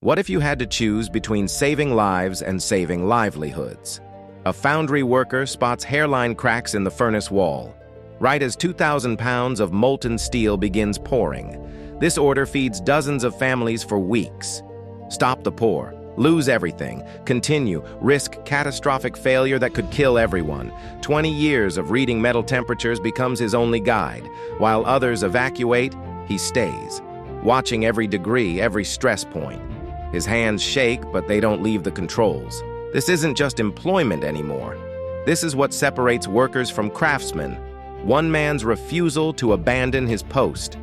What if you had to choose between saving lives and saving livelihoods? A Foundry worker spots hairline cracks in the furnace wall, right as 2,000 pounds of molten steel begins pouring. This order feeds dozens of families for weeks. Stop the pour, lose everything, continue, risk catastrophic failure that could kill everyone. 20 years of reading metal temperatures becomes his only guide. While others evacuate, he stays, watching every degree, every stress point. His hands shake, but they don't leave the controls. This isn't just employment anymore. This is what separates workers from craftsmen. One man's refusal to abandon his post.